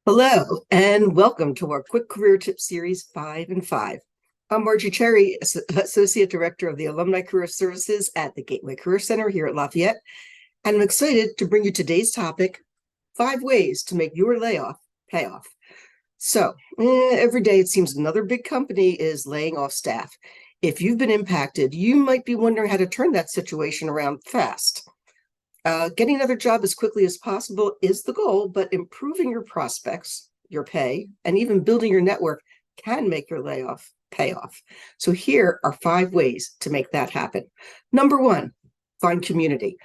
Hello, and welcome to our Quick Career Tip Series 5 and 5. I'm Margie Cherry, Associate Director of the Alumni Career Services at the Gateway Career Center here at Lafayette, and I'm excited to bring you today's topic, 5 ways to make your layoff pay off. So, every day it seems another big company is laying off staff. If you've been impacted, you might be wondering how to turn that situation around fast. Getting another job as quickly as possible is the goal, but improving your prospects, your pay, and even building your network can make your layoff pay off. So here are 5 ways to make that happen. Number 1, find community.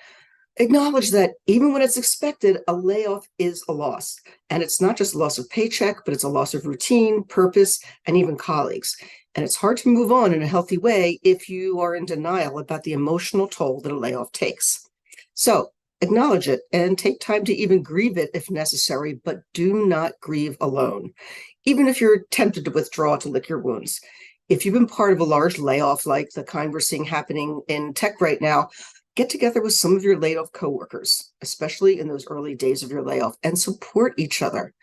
Acknowledge that even when it's expected, a layoff is a loss. And it's not just a loss of paycheck, but it's a loss of routine, purpose, and even colleagues. And it's hard to move on in a healthy way if you are in denial about the emotional toll that a layoff takes. So acknowledge it and take time to even grieve it if necessary, but do not grieve alone, even if you're tempted to withdraw to lick your wounds. If you've been part of a large layoff like the kind we're seeing happening in tech right now, get together with some of your laid off coworkers, especially in those early days of your layoff, and support each other.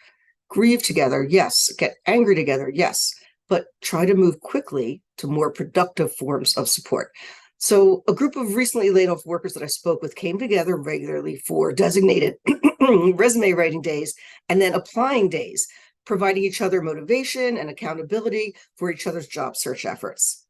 Grieve together, yes. Get angry together, yes. But try to move quickly to more productive forms of support. So a group of recently laid off workers that I spoke with came together regularly for designated resume writing days and then applying days, providing each other motivation and accountability for each other's job search efforts.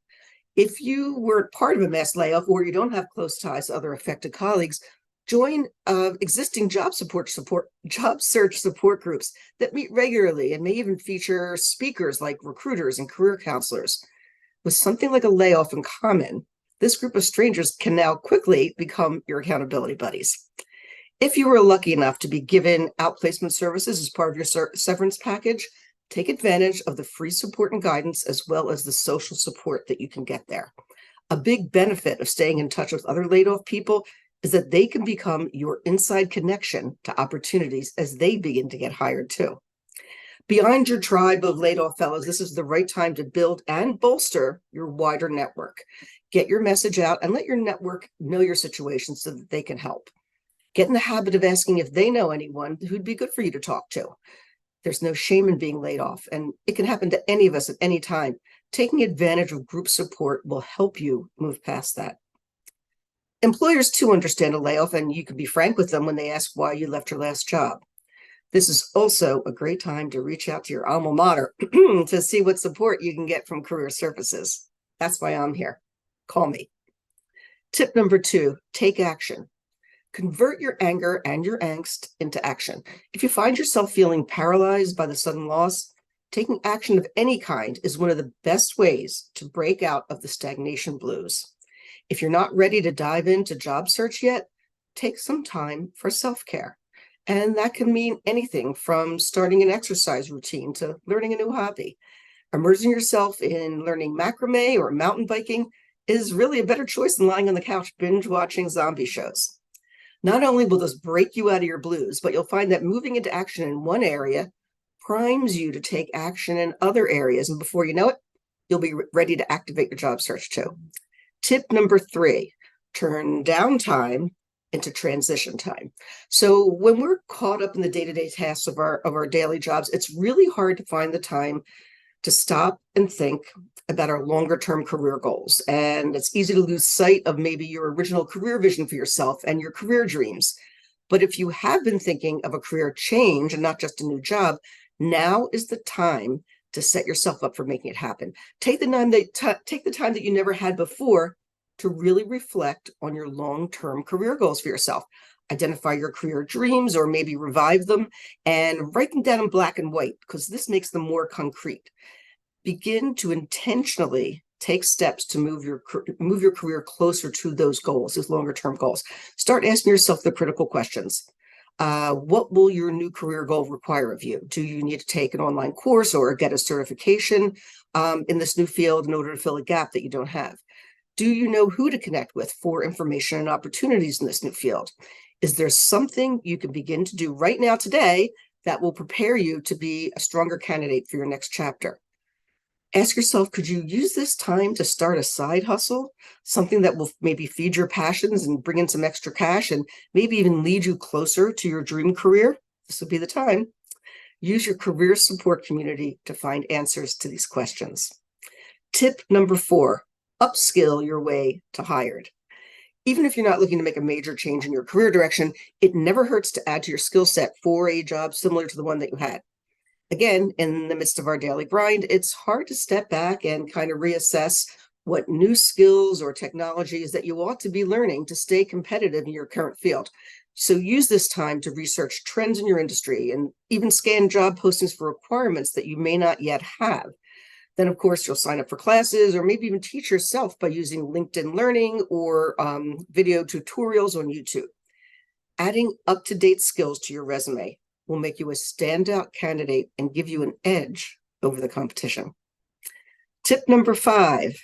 If you weren't part of a mass layoff or you don't have close ties to other affected colleagues, join existing job search support groups that meet regularly and may even feature speakers like recruiters and career counselors. With something like a layoff in common, this group of strangers can now quickly become your accountability buddies. If you were lucky enough to be given outplacement services as part of your severance package, take advantage of the free support and guidance as well as the social support that you can get there. A big benefit of staying in touch with other laid off people is that they can become your inside connection to opportunities as they begin to get hired too. Beyond your tribe of laid off fellows, this is the right time to build and bolster your wider network. Get your message out and let your network know your situation so that they can help. Get in the habit of asking if they know anyone who'd be good for you to talk to. There's no shame in being laid off, and it can happen to any of us at any time. Taking advantage of group support will help you move past that. Employers too understand a layoff, and you can be frank with them when they ask why you left your last job. This is also a great time to reach out to your alma mater to see what support you can get from career services. That's why I'm here. Call me. Tip number 2, take action. Convert your anger and your angst into action. If you find yourself feeling paralyzed by the sudden loss, taking action of any kind is one of the best ways to break out of the stagnation blues. If you're not ready to dive into job search yet, take some time for self-care. And that can mean anything from starting an exercise routine to learning a new hobby. Immersing yourself in learning macrame or mountain biking is really a better choice than lying on the couch binge watching zombie shows. Not only will this break you out of your blues, but you'll find that moving into action in one area primes you to take action in other areas. And before you know it, you'll be ready to activate your job search too. Tip number 3, turn downtime into transition time. So when we're caught up in the day-to-day tasks of our daily jobs, it's really hard to find the time to stop and think about our longer-term career goals. And it's easy to lose sight of maybe your original career vision for yourself and your career dreams. But if you have been thinking of a career change and not just a new job, now is the time to set yourself up for making it happen. Take the time that you never had before to really reflect on your long-term career goals for yourself. Identify your career dreams or maybe revive them and write them down in black and white because this makes them more concrete. Begin to intentionally take steps to move your career closer to those goals, those longer-term goals. Start asking yourself the critical questions. What will your new career goal require of you? Do you need to take an online course or get a certification in this new field in order to fill a gap that you don't have? Do you know who to connect with for information and opportunities in this new field? Is there something you can begin to do right now today that will prepare you to be a stronger candidate for your next chapter? Ask yourself, could you use this time to start a side hustle, something that will maybe feed your passions and bring in some extra cash and maybe even lead you closer to your dream career? This would be the time. Use your career support community to find answers to these questions. Tip number 4, upskill your way to hired. Even if you're not looking to make a major change in your career direction, it never hurts to add to your skill set for a job similar to the one that you had. Again, in the midst of our daily grind, it's hard to step back and kind of reassess what new skills or technologies that you ought to be learning to stay competitive in your current field. So use this time to research trends in your industry and even scan job postings for requirements that you may not yet have. Then, of course, you'll sign up for classes or maybe even teach yourself by using LinkedIn Learning or video tutorials on YouTube. Adding up-to-date skills to your resume will make you a standout candidate and give you an edge over the competition. Tip number 5,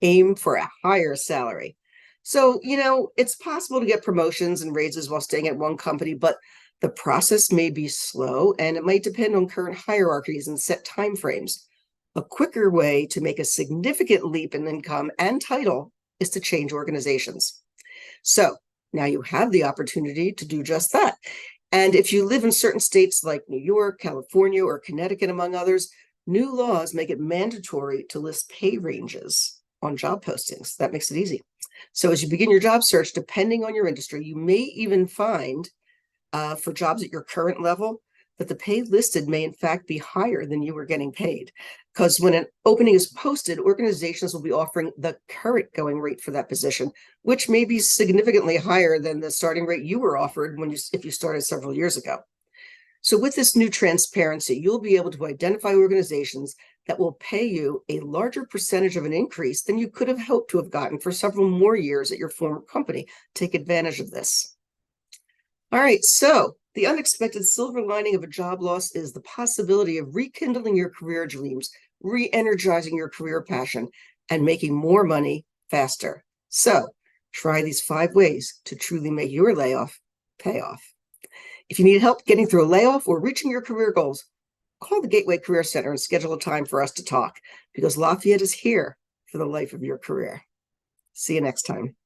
aim for a higher salary. So, it's possible to get promotions and raises while staying at one company, but the process may be slow and it might depend on current hierarchies and set timeframes. A quicker way to make a significant leap in income and title is to change organizations. So now you have the opportunity to do just that. And if you live in certain states like New York, California, or Connecticut, among others, new laws make it mandatory to list pay ranges on job postings. That makes it easy. So as you begin your job search, depending on your industry, you may even find for jobs at your current level that the pay listed may in fact be higher than you were getting paid. Because when an opening is posted, organizations will be offering the current going rate for that position, which may be significantly higher than the starting rate you were offered if you started several years ago. So with this new transparency, you'll be able to identify organizations that will pay you a larger percentage of an increase than you could have hoped to have gotten for several more years at your former company. Take advantage of this. All right, so the unexpected silver lining of a job loss is the possibility of rekindling your career dreams, re-energizing your career passion, and making more money faster. So try these 5 ways to truly make your layoff pay off. If you need help getting through a layoff or reaching your career goals, call the Gateway Career Center and schedule a time for us to talk, because Lafayette is here for the life of your career. See you next time.